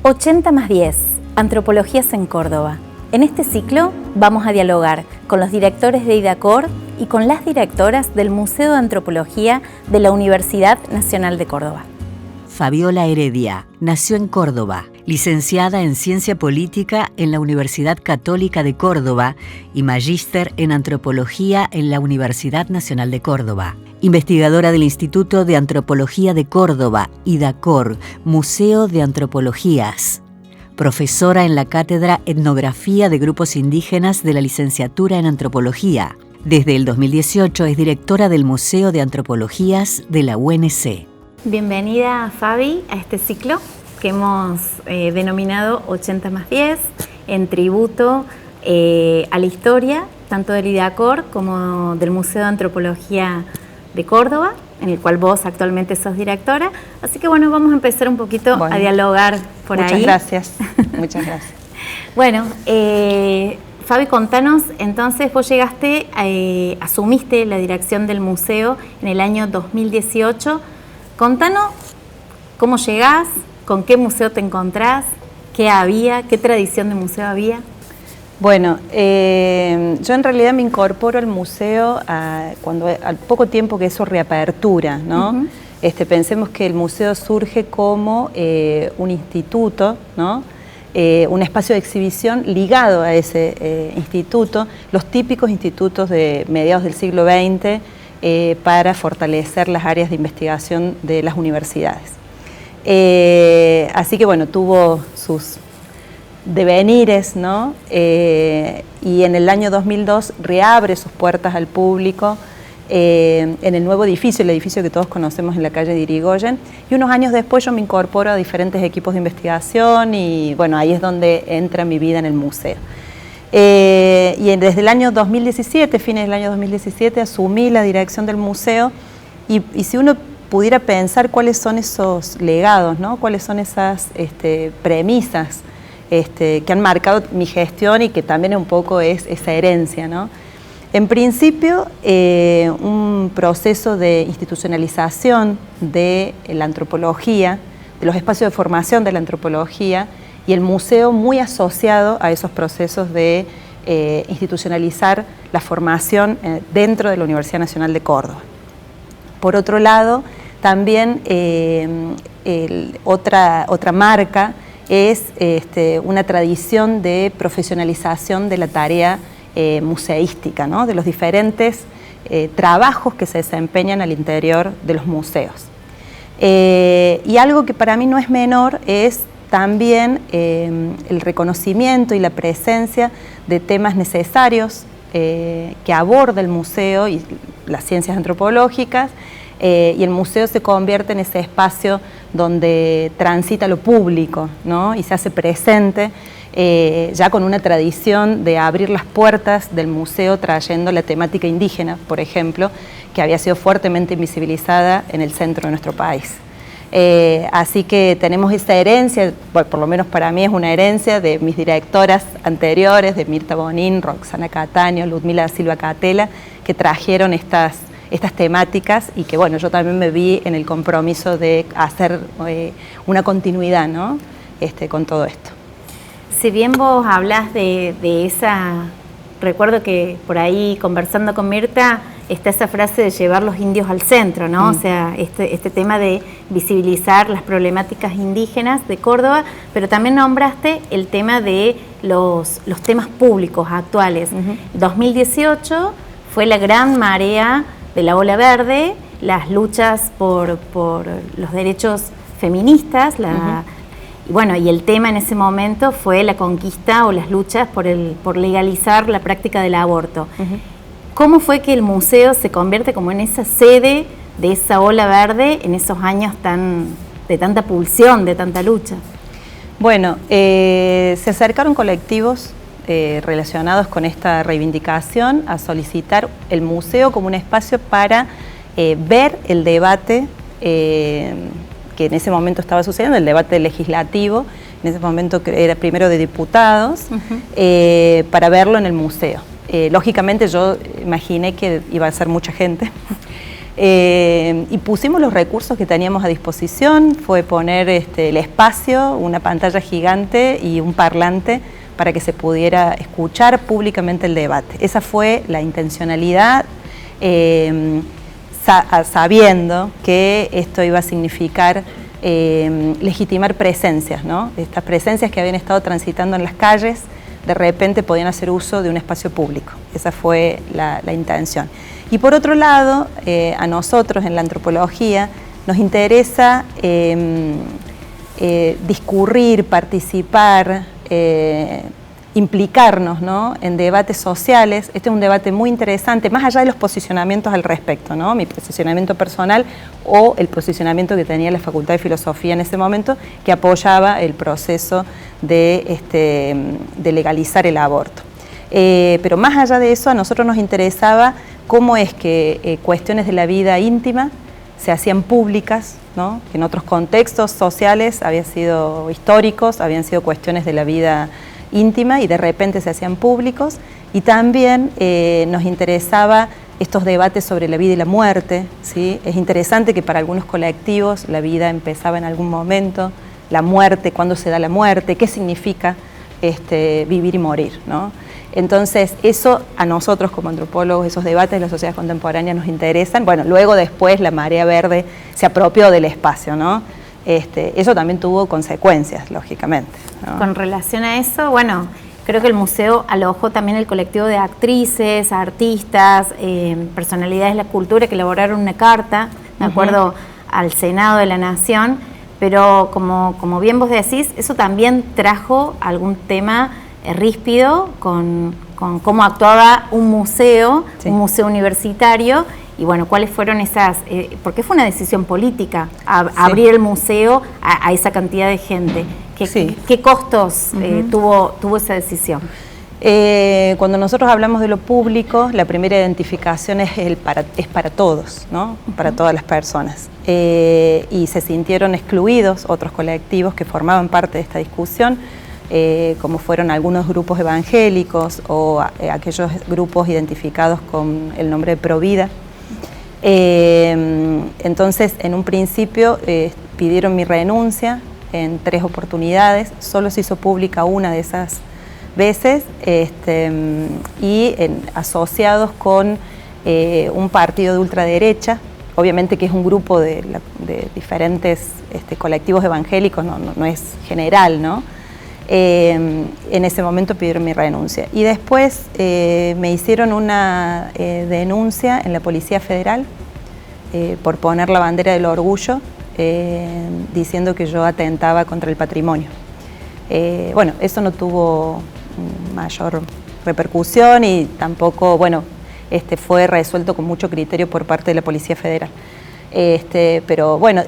80 más 10, Antropologías en Córdoba. En este ciclo vamos a dialogar con los directores de IDACOR y con las directoras del Museo de Antropología de la Universidad Nacional de Córdoba. Fabiola Heredia nació en Córdoba, licenciada en Ciencia Política en la Universidad Católica de Córdoba y magíster en Antropología en la Universidad Nacional de Córdoba. Investigadora del Instituto de Antropología de Córdoba, IDACOR, Museo de Antropologías. Profesora en la Cátedra Etnografía de Grupos Indígenas de la Licenciatura en Antropología. Desde el 2018 es directora del Museo de Antropologías de la UNC. Bienvenida, Fabi, a este ciclo que hemos denominado 80 más 10, en tributo a la historia, tanto del IDACOR como del Museo de Antropología de Córdoba, en el cual vos actualmente sos directora. Así que bueno, vamos a empezar un poquito a dialogar por ahí. Muchas gracias, muchas gracias. Bueno, Fabi, contanos, entonces vos llegaste, asumiste la dirección del museo en el año 2018. Contanos cómo llegás, con qué museo te encontrás, qué había, qué tradición de museo había. Bueno, yo en realidad me incorporo al museo al poco tiempo que eso reapertura, ¿no? Pensemos que el museo surge como un instituto, ¿no? Un espacio de exhibición ligado a ese instituto, los típicos institutos de mediados del siglo XX para fortalecer las áreas de investigación de las universidades. Así que bueno, tuvo sus devenires, ¿no? Y en el año 2002 reabre sus puertas al público en el nuevo edificio, el edificio que todos conocemos en la calle de Irigoyen, y unos años después yo me incorporo a diferentes equipos de investigación y bueno, ahí es donde entra mi vida en el museo. Y desde el año 2017, fines del año 2017, asumí la dirección del museo y si uno pudiera pensar cuáles son esos legados, ¿no? Cuáles son esas premisas que han marcado mi gestión y que también un poco es esa herencia, ¿no? En principio, un proceso de institucionalización de la antropología, de los espacios de formación de la antropología y el museo muy asociado a esos procesos de institucionalizar la formación dentro de la Universidad Nacional de Córdoba. Por otro lado, también otra marca es una tradición de profesionalización de la tarea museística, ¿no? De los diferentes trabajos que se desempeñan al interior de los museos. Y algo que para mí no es menor es también el reconocimiento y la presencia de temas necesarios que aborda el museo y las ciencias antropológicas, y el museo se convierte en ese espacio donde transita lo público, ¿no? Y se hace presente ya con una tradición de abrir las puertas del museo trayendo la temática indígena, por ejemplo, que había sido fuertemente invisibilizada en el centro de nuestro país. Así que tenemos esa herencia, bueno, por lo menos para mí es una herencia de mis directoras anteriores, de Mirta Bonín, Roxana Cataño, Ludmila Silva Catela, que trajeron estas temáticas y que bueno, yo también me vi en el compromiso de hacer una continuidad, ¿no? Con todo esto. Si bien vos hablas de esa, recuerdo que por ahí conversando con Mirta está esa frase de llevar los indios al centro, ¿no? O sea, este tema de visibilizar las problemáticas indígenas de Córdoba, pero también nombraste el tema de los temas públicos actuales. 2018 fue la gran marea de la ola verde, las luchas por los derechos feministas, y bueno, y el tema en ese momento fue la conquista o las luchas por legalizar la práctica del aborto. ¿Cómo fue que el museo se convierte como en esa sede de esa ola verde en esos años de tanta pulsión, de tanta lucha? Bueno, se acercaron colectivos relacionados con esta reivindicación a solicitar el museo como un espacio para ver el debate que en ese momento estaba sucediendo, el debate legislativo, en ese momento era primero de diputados, para verlo en el museo. Lógicamente yo imaginé que iba a ser mucha gente, Y pusimos los recursos que teníamos a disposición, fue poner el espacio, una pantalla gigante y un parlante para que se pudiera escuchar públicamente el debate. Esa fue la intencionalidad, sabiendo que esto iba a significar legitimar presencias, ¿no? Estas presencias que habían estado transitando en las calles, de repente podían hacer uso de un espacio público. Esa fue la intención. Y por otro lado, a nosotros en la antropología nos interesa discurrir, participar, implicarnos, ¿no?, en debates sociales. Este es un debate muy interesante, más allá de los posicionamientos al respecto, ¿no?, mi posicionamiento personal o el posicionamiento que tenía la Facultad de Filosofía en ese momento, que apoyaba el proceso de legalizar el aborto. Pero más allá de eso, a nosotros nos interesaba cómo es que cuestiones de la vida íntima se hacían públicas, ¿no?, que en otros contextos sociales habían sido históricos, habían sido cuestiones de la vida íntima y de repente se hacían públicos, y también nos interesaba estos debates sobre la vida y la muerte, ¿sí? Es interesante que para algunos colectivos la vida empezaba en algún momento, la muerte, cuándo se da la muerte, qué significa vivir y morir, ¿no? Entonces, eso a nosotros como antropólogos, esos debates de las sociedades contemporáneas nos interesan. Bueno, luego después la Marea Verde se apropió del espacio, ¿no? Eso también tuvo consecuencias, lógicamente, ¿no? Con relación a eso, bueno, creo que el museo alojó también el colectivo de actrices, artistas, personalidades de la cultura que elaboraron una carta, me acuerdo, al Senado de la Nación, pero como bien vos decís, eso también trajo algún tema ríspido con cómo actuaba un museo, sí, un museo universitario, y bueno, cuáles fueron esas, porque fue una decisión política abrir el museo a esa cantidad de gente. ¿Qué costos tuvo esa decisión? Cuando nosotros hablamos de lo público, la primera identificación es para todos, ¿no? Para todas las personas. Y se sintieron excluidos otros colectivos que formaban parte de esta discusión, como fueron algunos grupos evangélicos o aquellos grupos identificados con el nombre de Provida. Entonces, en un principio pidieron mi renuncia en 3 oportunidades, solo se hizo pública una de esas veces, y asociados con un partido de ultraderecha, obviamente que es un grupo de diferentes colectivos evangélicos, no es general, ¿no? En ese momento pidieron mi renuncia. Y después me hicieron una denuncia en la Policía Federal por poner la bandera del orgullo, diciendo que yo atentaba contra el patrimonio. Bueno, eso no tuvo mayor repercusión y tampoco, bueno, fue resuelto con mucho criterio por parte de la Policía Federal. Pero bueno,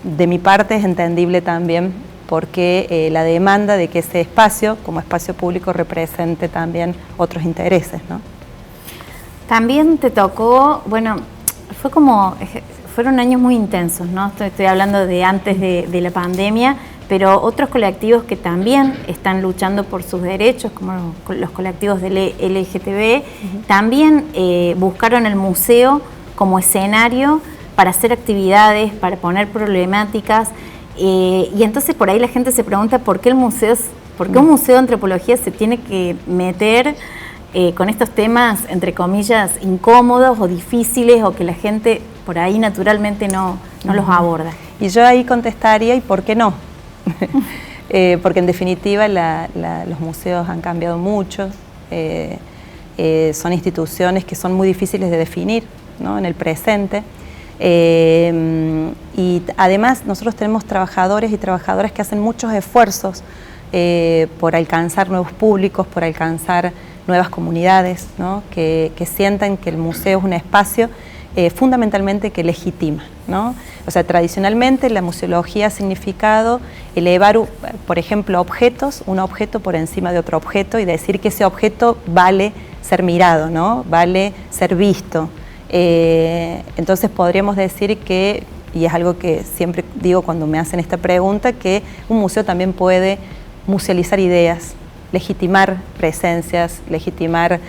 de mi parte es entendible también porque la demanda de que ese espacio, como espacio público, represente también otros intereses, ¿no? También te tocó, bueno, fueron años muy intensos, ¿no? Estoy hablando de antes de la pandemia, pero otros colectivos que también están luchando por sus derechos, como los colectivos del LGTB, también buscaron el museo como escenario para hacer actividades, para poner problemáticas, y entonces por ahí la gente se pregunta por qué un museo de antropología se tiene que meter con estos temas, entre comillas, incómodos o difíciles, o que la gente por ahí naturalmente no los aborda. Y yo ahí contestaría, ¿y por qué no? Porque en definitiva los museos han cambiado mucho, son instituciones que son muy difíciles de definir, ¿no?, en el presente. Y además nosotros tenemos trabajadores y trabajadoras que hacen muchos esfuerzos por alcanzar nuevos públicos, por alcanzar nuevas comunidades, ¿no?, que sientan que el museo es un espacio fundamentalmente que legitima, ¿no? O sea, tradicionalmente la museología ha significado elevar, por ejemplo, un objeto por encima de otro objeto y decir que ese objeto vale ser mirado, ¿no?, vale ser visto. Entonces podríamos decir que, y es algo que siempre digo cuando me hacen esta pregunta, que un museo también puede musealizar ideas, legitimar presencias, legitimar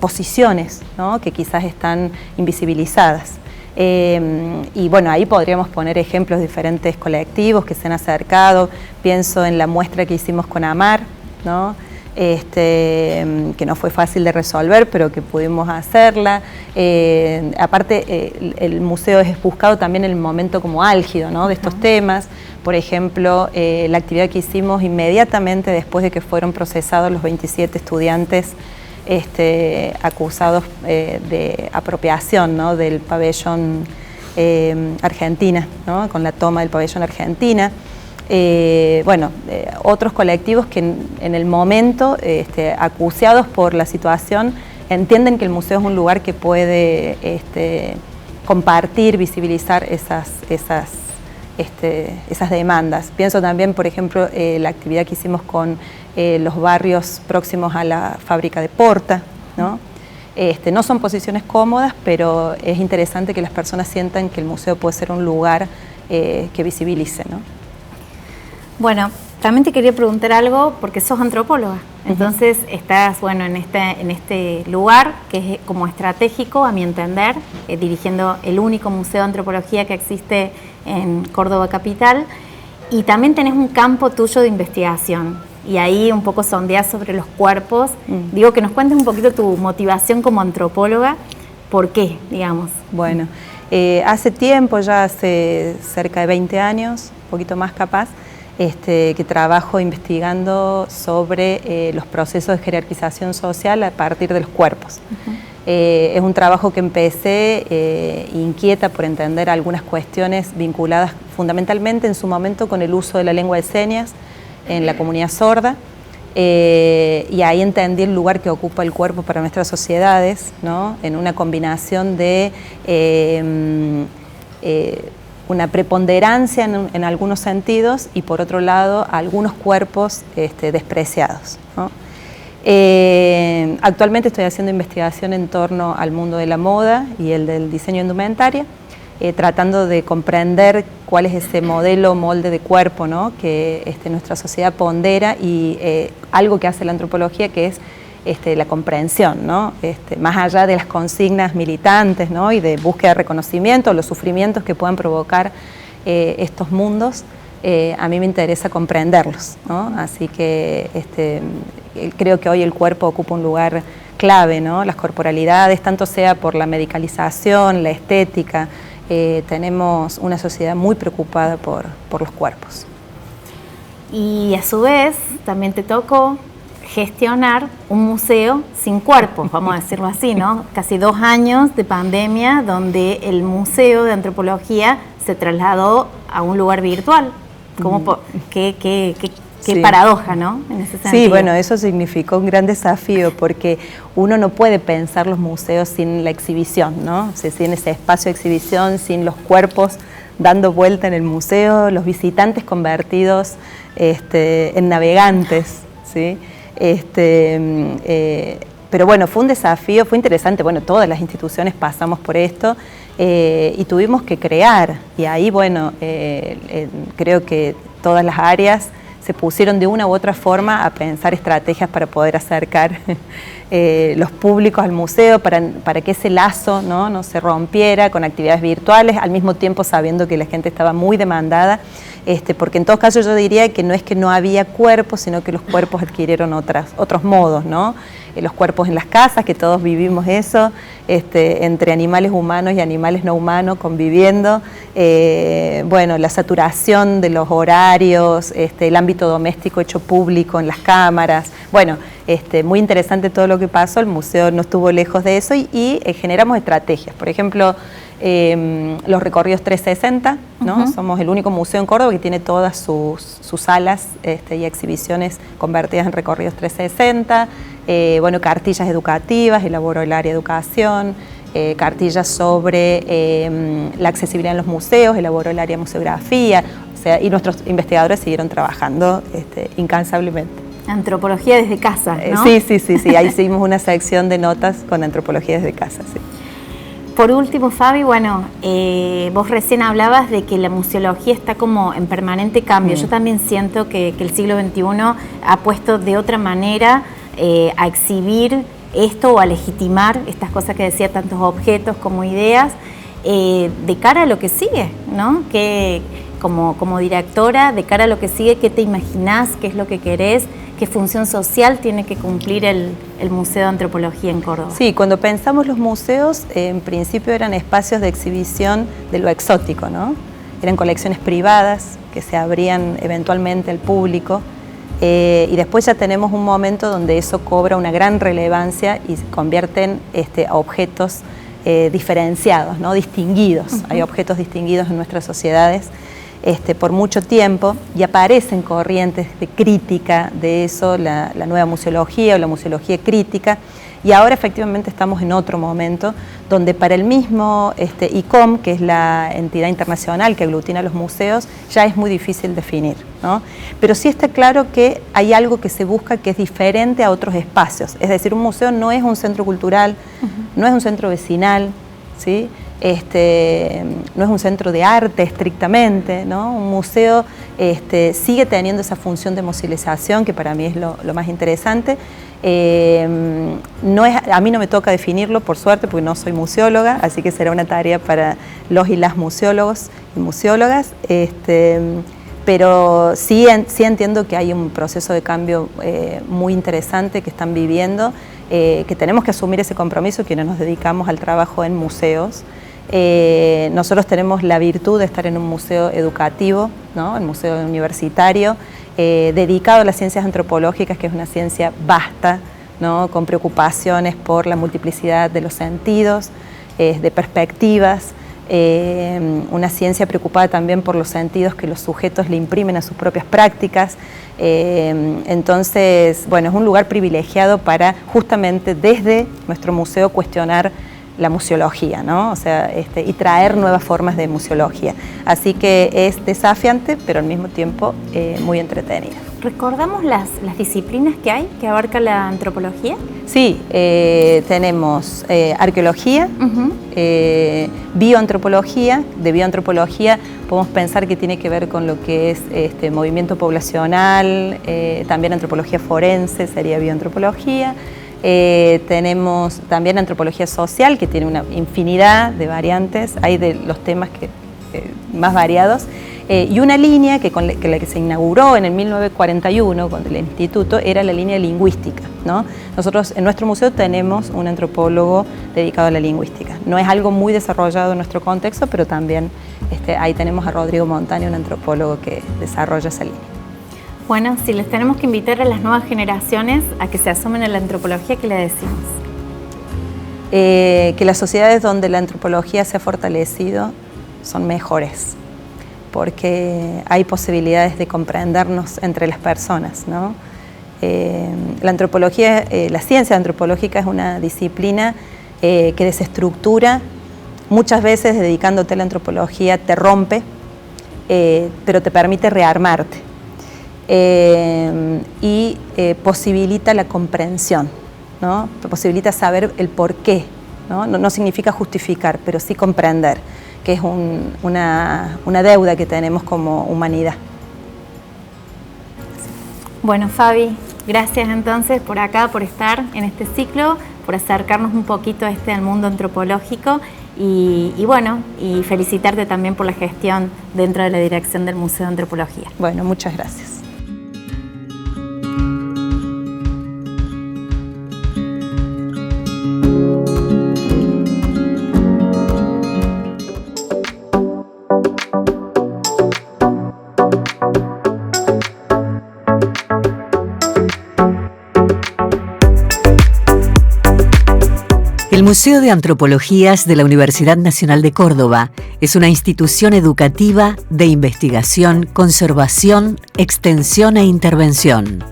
posiciones, ¿no? Que quizás están invisibilizadas. Y bueno, ahí podríamos poner ejemplos de diferentes colectivos que se han acercado. Pienso en la muestra que hicimos con AMAR, ¿no? Que no fue fácil de resolver, pero que pudimos hacerla. Aparte, el museo es buscado también en el momento como álgido, ¿no? De estos temas. Por ejemplo, la actividad que hicimos inmediatamente después de que fueron procesados los 27 estudiantes acusados de apropiación, ¿no? Del pabellón Argentina, ¿no? Con la toma del pabellón Argentina. Otros colectivos que en el momento, acuciados por la situación, entienden que el museo es un lugar que puede compartir, visibilizar esas demandas. Pienso también, por ejemplo, la actividad que hicimos con los barrios próximos a la fábrica de Porta, ¿no? No son posiciones cómodas, pero es interesante que las personas sientan que el museo puede ser un lugar que visibilice, ¿no? Bueno, también te quería preguntar algo, porque sos antropóloga, entonces estás, bueno, en este lugar que es como estratégico, a mi entender, dirigiendo el único museo de antropología que existe en Córdoba capital, y también tenés un campo tuyo de investigación, y ahí un poco sondeás sobre los cuerpos. Digo, que nos cuentes un poquito tu motivación como antropóloga, ¿por qué, digamos? Bueno, hace tiempo, ya hace cerca de 20 años, un poquito más capaz, que trabajo investigando sobre los procesos de jerarquización social a partir de los cuerpos. Es un trabajo que empecé inquieta por entender algunas cuestiones vinculadas fundamentalmente en su momento con el uso de la lengua de señas en la comunidad sorda, y ahí entendí el lugar que ocupa el cuerpo para nuestras sociedades, ¿no? En una combinación de una preponderancia en algunos sentidos y por otro lado algunos cuerpos despreciados, ¿no? Actualmente estoy haciendo investigación en torno al mundo de la moda y el del diseño indumentaria, tratando de comprender cuál es ese modelo, molde de cuerpo, ¿no? Que nuestra sociedad pondera, y algo que hace la antropología, que es la comprensión, ¿no? Más allá de las consignas militantes, ¿no? Y de búsqueda de reconocimiento, los sufrimientos que puedan provocar estos mundos, a mí me interesa comprenderlos, ¿no? Así que creo que hoy el cuerpo ocupa un lugar clave, ¿no? Las corporalidades, tanto sea por la medicalización, la estética, tenemos una sociedad muy preocupada por los cuerpos. Y a su vez también te tocó gestionar un museo sin cuerpos, vamos a decirlo así, ¿no? Casi 2 años de pandemia donde el Museo de Antropología se trasladó a un lugar virtual. Qué sí. Paradoja, ¿no? En ese sentido. Sí, bueno, eso significó un gran desafío porque uno no puede pensar los museos sin la exhibición, ¿no? O sea, sin ese espacio de exhibición, sin los cuerpos dando vuelta en el museo, los visitantes convertidos en navegantes, ¿sí? Pero bueno, fue un desafío, fue interesante. Bueno, todas las instituciones pasamos por esto y tuvimos que crear. Y ahí, bueno, creo que todas las áreas se pusieron de una u otra forma a pensar estrategias para poder acercar los públicos al museo, para que ese lazo no se rompiera con actividades virtuales, al mismo tiempo sabiendo que la gente estaba muy demandada, porque en todo caso yo diría que no es que no había cuerpos, sino que los cuerpos adquirieron otros modos, ¿no? Los cuerpos en las casas, que todos vivimos eso, entre animales humanos y animales no humanos conviviendo, bueno, la saturación de los horarios, el ámbito doméstico hecho público en las cámaras, bueno, muy interesante todo lo que pasó. El museo no estuvo lejos de eso y generamos estrategias, por ejemplo, los recorridos 360, ¿no? Somos el único museo en Córdoba que tiene todas sus salas y exhibiciones convertidas en recorridos 360, bueno, cartillas educativas, elaboró el área de educación, cartillas sobre la accesibilidad en los museos, elaboró el área de museografía, o sea, y nuestros investigadores siguieron trabajando incansablemente. Antropología desde casa, ¿no? Sí, ahí hicimos una sección de notas con antropología desde casa, sí. Por último, Fabi, bueno, vos recién hablabas de que la museología está como en permanente cambio. Yo también siento que el siglo XXI ha puesto de otra manera a exhibir esto o a legitimar estas cosas que decía, tantos objetos como ideas, de cara a lo que sigue, ¿no? Que como directora, de cara a lo que sigue, ¿qué te imaginás? ¿Qué es lo que querés? ¿Qué función social tiene que cumplir el Museo de Antropología en Córdoba? Sí, cuando pensamos los museos, en principio eran espacios de exhibición de lo exótico, ¿no? Eran colecciones privadas que se abrían eventualmente al público, y después ya tenemos un momento donde eso cobra una gran relevancia y se convierten objetos diferenciados, ¿no? Distinguidos. Hay objetos distinguidos en nuestras sociedades por mucho tiempo, y aparecen corrientes de crítica de eso, la nueva museología o la museología crítica, y ahora efectivamente estamos en otro momento donde para el mismo ICOM, que es la entidad internacional que aglutina los museos, ya es muy difícil definir, ¿no? Pero sí está claro que hay algo que se busca que es diferente a otros espacios, es decir, un museo no es un centro cultural, no es un centro vecinal, ¿sí? No es un centro de arte estrictamente, ¿no? Un museo sigue teniendo esa función de musealización, que para mí es lo más interesante. A mí no me toca definirlo, por suerte, porque no soy museóloga, así que será una tarea para los y las museólogos y museólogas, pero sí entiendo que hay un proceso de cambio muy interesante que están viviendo, que tenemos que asumir ese compromiso quienes nos dedicamos al trabajo en museos. Nosotros tenemos la virtud de estar en un museo educativo, ¿no? El museo universitario, dedicado a las ciencias antropológicas, que es una ciencia vasta, ¿no? Con preocupaciones por la multiplicidad de los sentidos, de perspectivas, una ciencia preocupada también por los sentidos que los sujetos le imprimen a sus propias prácticas. Entonces, bueno, es un lugar privilegiado para justamente desde nuestro museo cuestionar la museología, ¿no? O sea, y traer nuevas formas de museología. Así que es desafiante, pero al mismo tiempo muy entretenida. ¿Recordamos las disciplinas que hay, que abarca la antropología? Sí, tenemos arqueología, bioantropología. De bioantropología podemos pensar que tiene que ver con lo que es movimiento poblacional, también antropología forense sería bioantropología. Tenemos también antropología social, que tiene una infinidad de variantes, hay de los temas más variados, y una línea que la que se inauguró en el 1941 con el instituto era la línea lingüística, ¿no? Nosotros en nuestro museo tenemos un antropólogo dedicado a la lingüística. No es algo muy desarrollado en nuestro contexto, pero también ahí tenemos a Rodrigo Montaño, un antropólogo que desarrolla esa línea. Bueno, si les tenemos que invitar a las nuevas generaciones a que se asomen a la antropología, ¿qué le decimos? Que las sociedades donde la antropología se ha fortalecido son mejores, porque hay posibilidades de comprendernos entre las personas, ¿no? La antropología, la ciencia antropológica es una disciplina que desestructura, muchas veces dedicándote a la antropología te rompe, pero te permite rearmarte. Y posibilita la comprensión, ¿no? Posibilita saber el por qué, ¿no? No significa justificar, pero sí comprender, que es una deuda que tenemos como humanidad. Bueno, Fabi, gracias entonces por acá, por estar en este ciclo, por acercarnos un poquito al mundo antropológico y bueno, y felicitarte también por la gestión dentro de la dirección del Museo de Antropología. Bueno, muchas gracias. El Museo de Antropologías de la Universidad Nacional de Córdoba es una institución educativa de investigación, conservación, extensión e intervención.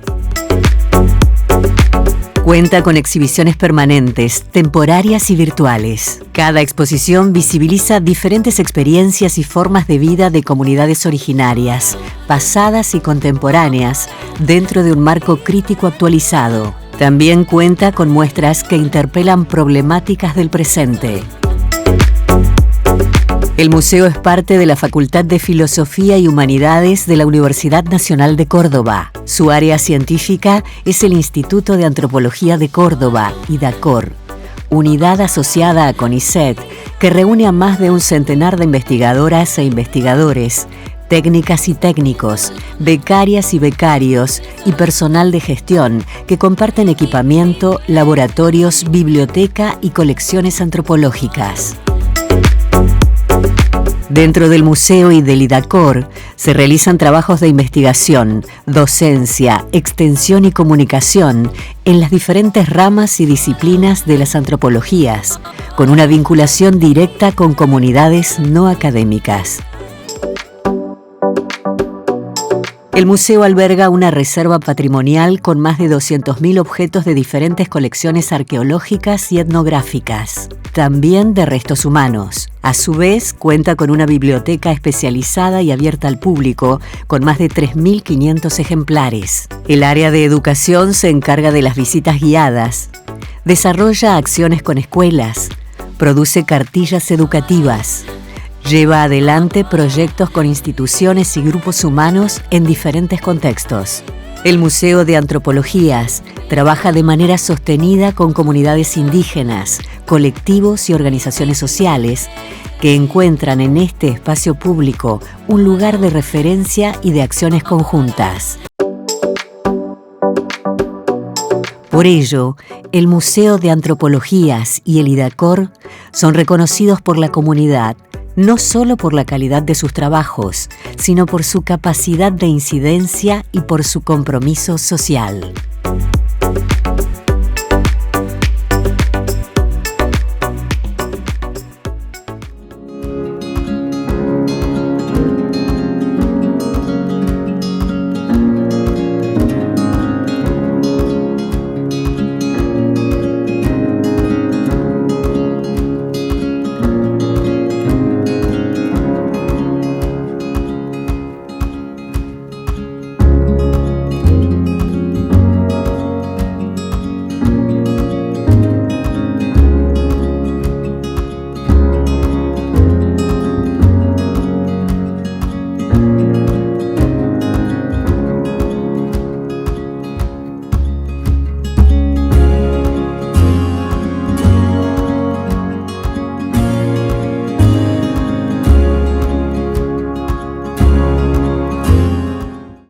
Cuenta con exhibiciones permanentes, temporarias y virtuales. Cada exposición visibiliza diferentes experiencias y formas de vida de comunidades originarias, pasadas y contemporáneas, dentro de un marco crítico actualizado. También cuenta con muestras que interpelan problemáticas del presente. El museo es parte de la Facultad de Filosofía y Humanidades de la Universidad Nacional de Córdoba. Su área científica es el Instituto de Antropología de Córdoba, IDACOR, unidad asociada a CONICET, que reúne a más de un centenar de investigadoras e investigadores, técnicas y técnicos, becarias y becarios y personal de gestión que comparten equipamiento, laboratorios, biblioteca y colecciones antropológicas. Dentro del museo y del IDACOR se realizan trabajos de investigación, docencia, extensión y comunicación en las diferentes ramas y disciplinas de las antropologías, con una vinculación directa con comunidades no académicas. El museo alberga una reserva patrimonial con más de 200.000 objetos de diferentes colecciones arqueológicas y etnográficas, también de restos humanos. A su vez, cuenta con una biblioteca especializada y abierta al público, con más de 3.500 ejemplares. El área de educación se encarga de las visitas guiadas, desarrolla acciones con escuelas, produce cartillas educativas, lleva adelante proyectos con instituciones y grupos humanos en diferentes contextos. El Museo de Antropologías trabaja de manera sostenida con comunidades indígenas, colectivos y organizaciones sociales que encuentran en este espacio público un lugar de referencia y de acciones conjuntas. Por ello, el Museo de Antropologías y el IDACOR son reconocidos por la comunidad no solo por la calidad de sus trabajos, sino por su capacidad de incidencia y por su compromiso social.